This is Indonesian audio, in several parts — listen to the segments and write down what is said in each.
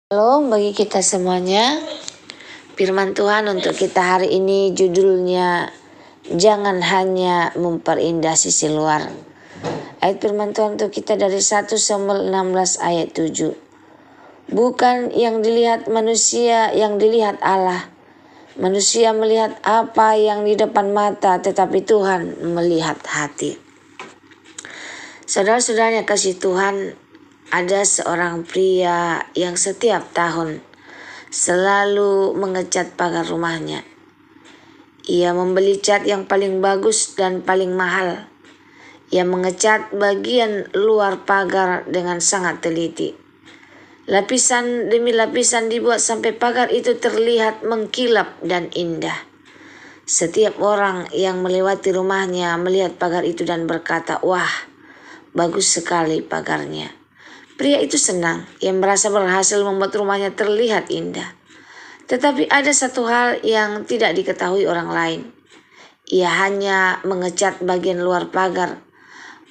Halo bagi kita semuanya, firman Tuhan untuk kita hari ini judulnya jangan hanya memperindah sisi luar. Ayat firman Tuhan untuk kita dari 1 Samuel 16 ayat 7. Bukan yang dilihat manusia yang dilihat Allah. Manusia melihat apa yang di depan mata, tetapi Tuhan melihat hati. Saudara-saudaranya kasih Tuhan, ada seorang pria yang setiap tahun selalu mengecat pagar rumahnya. Ia membeli cat yang paling bagus dan paling mahal. Ia mengecat bagian luar pagar dengan sangat teliti. Lapisan demi lapisan dibuat sampai pagar itu terlihat mengkilap dan indah. Setiap orang yang melewati rumahnya melihat pagar itu dan berkata, "Wah, bagus sekali pagarnya." Pria itu senang, ia merasa berhasil membuat rumahnya terlihat indah. Tetapi ada satu hal yang tidak diketahui orang lain. Ia hanya mengecat bagian luar pagar.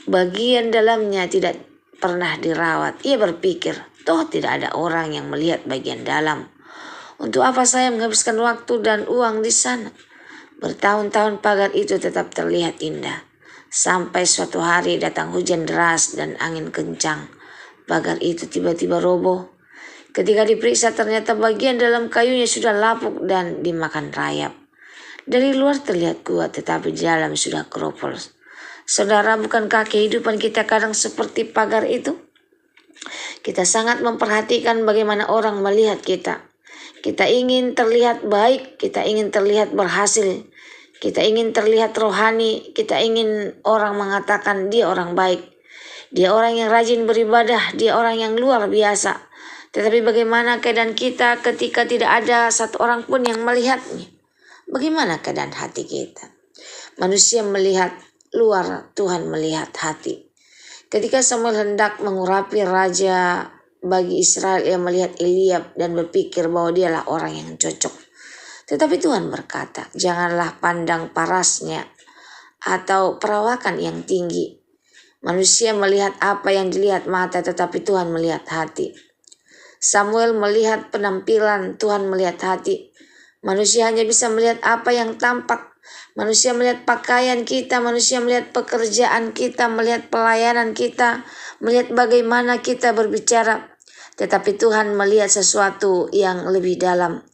Bagian dalamnya tidak pernah dirawat. Ia berpikir, toh tidak ada orang yang melihat bagian dalam. Untuk apa saya menghabiskan waktu dan uang di sana? Bertahun-tahun pagar itu tetap terlihat indah. Sampai suatu hari datang hujan deras dan angin kencang. Pagar itu tiba-tiba roboh. Ketika diperiksa ternyata bagian dalam kayunya sudah lapuk dan dimakan rayap. Dari luar terlihat kuat tetapi di dalam sudah keropol. Saudara, bukankah kehidupan kita kadang seperti pagar itu? Kita sangat memperhatikan bagaimana orang melihat kita. Kita ingin terlihat baik, kita ingin terlihat berhasil. Kita ingin terlihat rohani, kita ingin orang mengatakan dia orang baik. Dia orang yang rajin beribadah, dia orang yang luar biasa. Tetapi bagaimana keadaan kita ketika tidak ada satu orang pun yang melihatnya? Bagaimana keadaan hati kita? Manusia melihat luar, Tuhan melihat hati. Ketika Samuel hendak mengurapi raja bagi Israel, ia melihat Eliab dan berpikir bahwa dialah orang yang cocok. Tetapi Tuhan berkata, janganlah pandang parasnya atau perawakan yang tinggi. Manusia melihat apa yang dilihat mata, tetapi Tuhan melihat hati. Samuel melihat penampilan, Tuhan melihat hati. Manusia hanya bisa melihat apa yang tampak. Manusia melihat pakaian kita, manusia melihat pekerjaan kita, melihat pelayanan kita, melihat bagaimana kita berbicara. Tetapi Tuhan melihat sesuatu yang lebih dalam.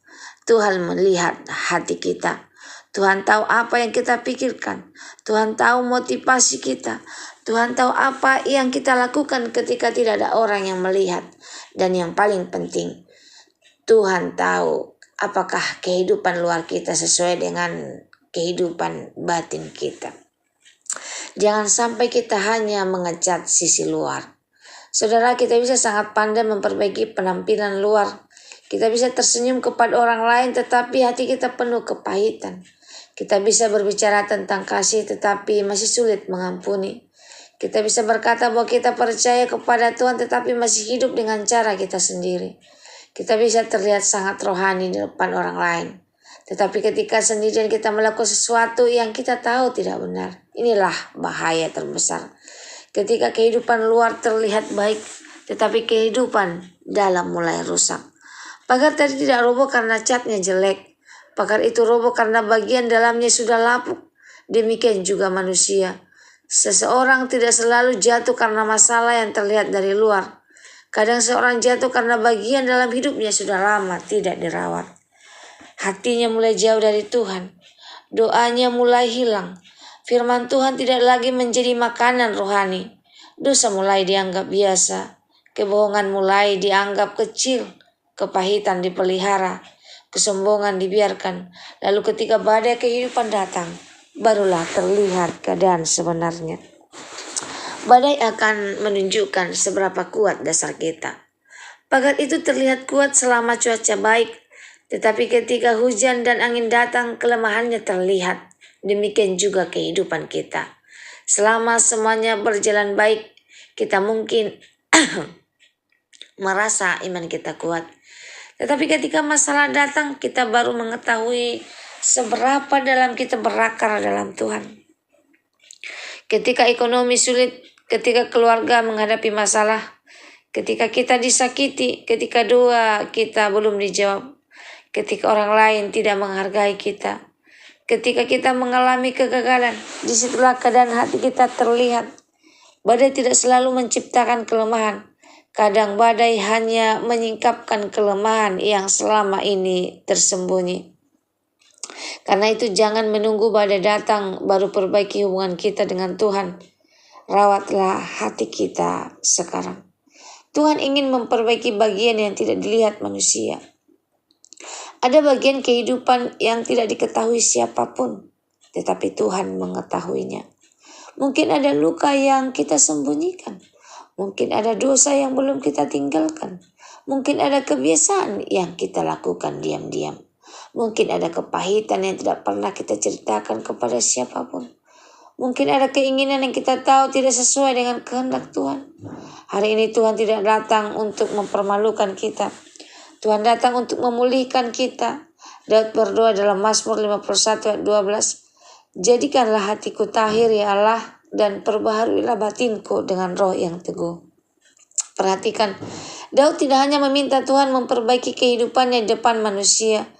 Tuhan melihat hati kita. Tuhan tahu apa yang kita pikirkan. Tuhan tahu motivasi kita. Tuhan tahu apa yang kita lakukan ketika tidak ada orang yang melihat. Dan yang paling penting, Tuhan tahu apakah kehidupan luar kita sesuai dengan kehidupan batin kita. Jangan sampai kita hanya mengecat sisi luar. Saudara, kita bisa sangat pandai memperbaiki penampilan luar. Kita bisa tersenyum kepada orang lain tetapi hati kita penuh kepahitan. Kita bisa berbicara tentang kasih tetapi masih sulit mengampuni. Kita bisa berkata bahwa kita percaya kepada Tuhan tetapi masih hidup dengan cara kita sendiri. Kita bisa terlihat sangat rohani di depan orang lain. Tetapi ketika sendirian kita melakukan sesuatu yang kita tahu tidak benar. Inilah bahaya terbesar. Ketika kehidupan luar terlihat baik tetapi kehidupan dalam mulai rusak. Pagar tadi tidak roboh karena catnya jelek. Pagar itu roboh karena bagian dalamnya sudah lapuk. Demikian juga manusia. Seseorang tidak selalu jatuh karena masalah yang terlihat dari luar. Kadang seorang jatuh karena bagian dalam hidupnya sudah lama tidak dirawat. Hatinya mulai jauh dari Tuhan. Doanya mulai hilang. Firman Tuhan tidak lagi menjadi makanan rohani. Dosa mulai dianggap biasa. Kebohongan mulai dianggap kecil. Kepahitan dipelihara. Kesombongan dibiarkan. Lalu ketika badai kehidupan datang, barulah terlihat keadaan sebenarnya. Badai akan menunjukkan seberapa kuat dasar kita. Pagar itu terlihat kuat selama cuaca baik, tetapi ketika hujan dan angin datang, kelemahannya terlihat. Demikian juga kehidupan kita. Selama semuanya berjalan baik, kita mungkin merasa iman kita kuat. Tetapi ketika masalah datang, kita baru mengetahui seberapa dalam kita berakar dalam Tuhan. Ketika ekonomi sulit, ketika keluarga menghadapi masalah, ketika kita disakiti, ketika doa kita belum dijawab, ketika orang lain tidak menghargai kita, ketika kita mengalami kegagalan, disitulah keadaan hati kita terlihat. Badai tidak selalu menciptakan kelemahan. Kadang badai hanya menyingkapkan kelemahan yang selama ini tersembunyi. Karena itu jangan menunggu badai datang baru perbaiki hubungan kita dengan Tuhan. Rawatlah hati kita sekarang. Tuhan ingin memperbaiki bagian yang tidak dilihat manusia. Ada bagian kehidupan yang tidak diketahui siapapun, tetapi Tuhan mengetahuinya. Mungkin ada luka yang kita sembunyikan. Mungkin ada dosa yang belum kita tinggalkan. Mungkin ada kebiasaan yang kita lakukan diam-diam. Mungkin ada kepahitan yang tidak pernah kita ceritakan kepada siapapun. Mungkin ada keinginan yang kita tahu tidak sesuai dengan kehendak Tuhan. Hari ini Tuhan tidak datang untuk mempermalukan kita. Tuhan datang untuk memulihkan kita. Daud berdoa dalam Mazmur 51 ayat 12. Jadikanlah hatiku tahir ya Allah, dan perbaharuilah batinku dengan roh yang teguh. Perhatikan, Daud tidak hanya meminta Tuhan memperbaiki kehidupannya di depan manusia.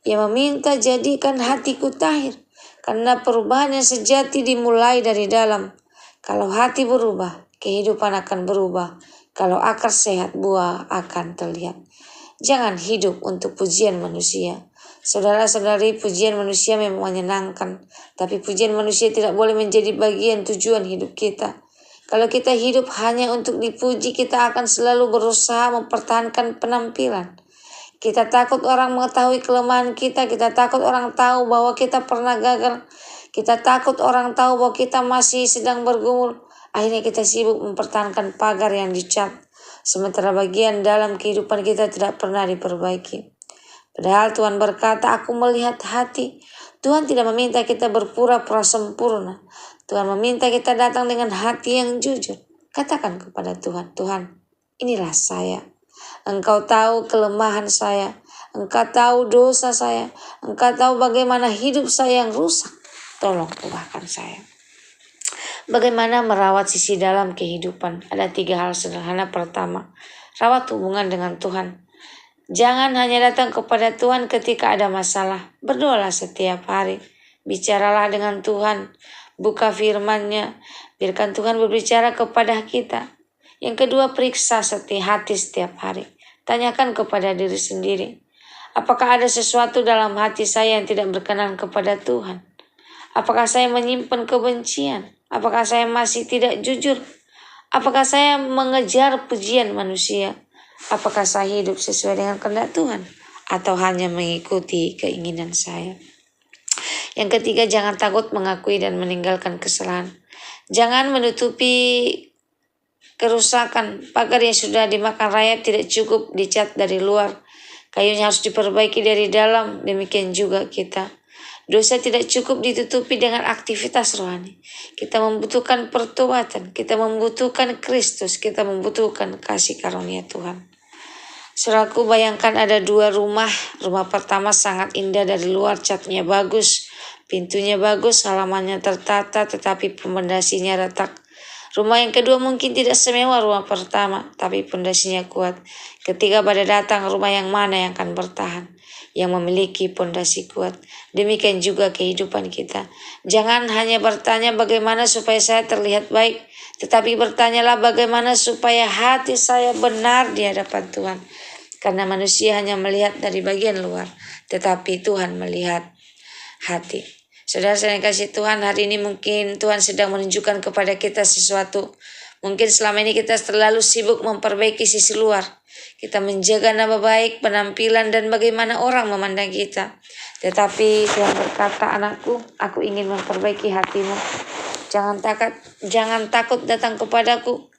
Ia meminta jadikan hatiku tahir, karena perubahan yang sejati dimulai dari dalam. Kalau hati berubah, kehidupan akan berubah. Kalau akar sehat, buah akan terlihat. Jangan hidup untuk pujian manusia. Saudara-saudari, pujian manusia memang menyenangkan, tapi pujian manusia tidak boleh menjadi bagian tujuan hidup kita. Kalau kita hidup hanya untuk dipuji, kita akan selalu berusaha mempertahankan penampilan. Kita takut orang mengetahui kelemahan kita takut orang tahu bahwa kita pernah gagal, kita takut orang tahu bahwa kita masih sedang bergumul. Akhirnya kita sibuk mempertahankan pagar yang dicat, sementara bagian dalam kehidupan kita tidak pernah diperbaiki. Padahal Tuhan berkata, aku melihat hati. Tuhan tidak meminta kita berpura-pura sempurna. Tuhan meminta kita datang dengan hati yang jujur. Katakan kepada Tuhan, Tuhan, inilah saya. Engkau tahu kelemahan saya. Engkau tahu dosa saya. Engkau tahu bagaimana hidup saya yang rusak. Tolong ubahkan saya. Bagaimana merawat sisi dalam kehidupan? Ada 3 hal sederhana. Pertama, rawat hubungan dengan Tuhan. Jangan hanya datang kepada Tuhan ketika ada masalah. Berdoalah setiap hari. Bicaralah dengan Tuhan. Buka firman-Nya. Biarkan Tuhan berbicara kepada kita. Yang kedua, periksa hati setiap hari. Tanyakan kepada diri sendiri. Apakah ada sesuatu dalam hati saya yang tidak berkenan kepada Tuhan? Apakah saya menyimpan kebencian? Apakah saya masih tidak jujur? Apakah saya mengejar pujian manusia? Apakah saya hidup sesuai dengan kehendak Tuhan? Atau hanya mengikuti keinginan saya? Yang ketiga, jangan takut mengakui dan meninggalkan kesalahan. Jangan menutupi kerusakan. Pagar yang sudah dimakan rayap tidak cukup dicat dari luar. Kayunya harus diperbaiki dari dalam. Demikian juga kita. Dosa tidak cukup ditutupi dengan aktivitas rohani. Kita membutuhkan pertobatan. Kita membutuhkan Kristus. Kita membutuhkan kasih karunia Tuhan. Saudaraku, bayangkan ada 2 rumah. Rumah pertama sangat indah dari luar, catnya bagus, pintunya bagus, halamannya tertata, tetapi pondasinya retak. Rumah yang kedua mungkin tidak semewah rumah pertama, tapi pondasinya kuat. Ketika badai datang, rumah yang mana yang akan bertahan? Yang memiliki pondasi kuat. Demikian juga kehidupan kita. Jangan hanya bertanya bagaimana supaya saya terlihat baik, tetapi bertanyalah bagaimana supaya hati saya benar di hadapan Tuhan. Karena manusia hanya melihat dari bagian luar, tetapi Tuhan melihat hati. Saudara saya kasih Tuhan, hari ini mungkin Tuhan sedang menunjukkan kepada kita sesuatu. Mungkin selama ini kita terlalu sibuk memperbaiki sisi luar. Kita menjaga nama baik, penampilan, dan bagaimana orang memandang kita. Tetapi Tuhan berkata, anakku, aku ingin memperbaiki hatimu. Jangan takut datang kepadaku.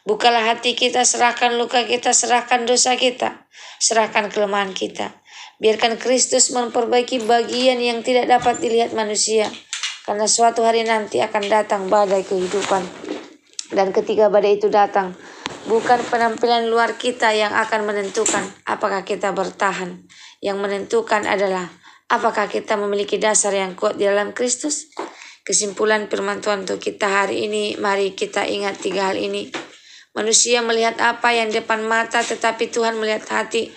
Bukalah hati kita, serahkan luka kita, serahkan dosa kita, serahkan kelemahan kita. Biarkan Kristus memperbaiki bagian yang tidak dapat dilihat manusia. Karena suatu hari nanti akan datang badai kehidupan. Dan ketika badai itu datang, bukan penampilan luar kita yang akan menentukan apakah kita bertahan. Yang menentukan adalah apakah kita memiliki dasar yang kuat di dalam Kristus. Kesimpulan firman Tuhan untuk kita hari ini, mari kita ingat 3 hal ini. Manusia melihat apa yang di depan mata, tetapi Tuhan melihat hati.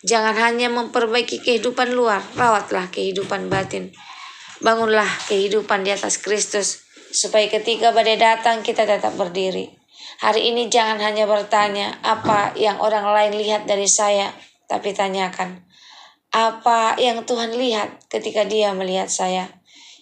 Jangan hanya memperbaiki kehidupan luar, rawatlah kehidupan batin. Bangunlah kehidupan di atas Kristus, supaya ketika badai datang kita tetap berdiri. Hari ini jangan hanya bertanya apa yang orang lain lihat dari saya, tapi tanyakan, apa yang Tuhan lihat ketika Dia melihat saya?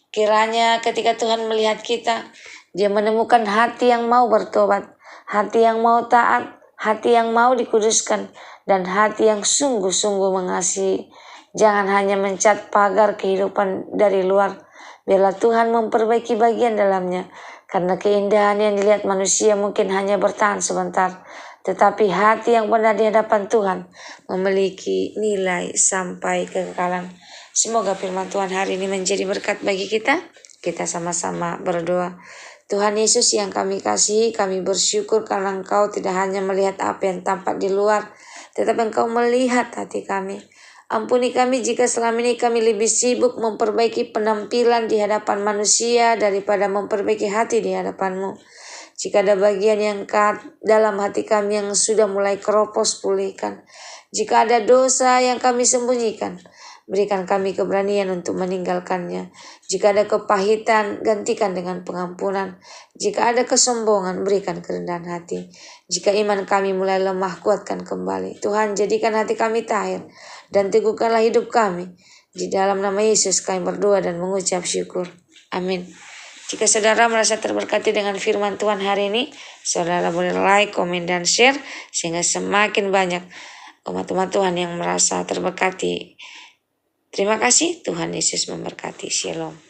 Kiranya ketika Tuhan melihat kita, Dia menemukan hati yang mau bertobat, hati yang mau taat, hati yang mau dikuduskan, dan hati yang sungguh-sungguh mengasihi. Jangan hanya mencat pagar kehidupan dari luar, biarlah Tuhan memperbaiki bagian dalamnya. Karena keindahan yang dilihat manusia mungkin hanya bertahan sebentar, tetapi hati yang benar di hadapan Tuhan memiliki nilai sampai kekekalan. Semoga firman Tuhan hari ini menjadi berkat bagi kita. Kita sama-sama berdoa. Tuhan Yesus yang kami kasihi, kami bersyukur karena Engkau tidak hanya melihat apa yang tampak di luar, tetapi Engkau melihat hati kami. Ampuni kami jika selama ini kami lebih sibuk memperbaiki penampilan di hadapan manusia daripada memperbaiki hati di hadapan-Mu. Jika ada bagian yang dalam hati kami yang sudah mulai keropos, pulihkan. Jika ada dosa yang kami sembunyikan, berikan kami keberanian untuk meninggalkannya. Jika ada kepahitan, gantikan dengan pengampunan. Jika ada kesombongan, berikan kerendahan hati. Jika iman kami mulai lemah, kuatkan kembali. Tuhan, jadikan hati kami tahir dan teguhkanlah hidup kami. Di dalam nama Yesus kami berdoa dan mengucap syukur. Amin. Jika saudara merasa terberkati dengan firman Tuhan hari ini, saudara boleh like, komen, dan share sehingga semakin banyak umat-umat Tuhan yang merasa terberkati. Terima kasih, Tuhan Yesus memberkati. Shalom.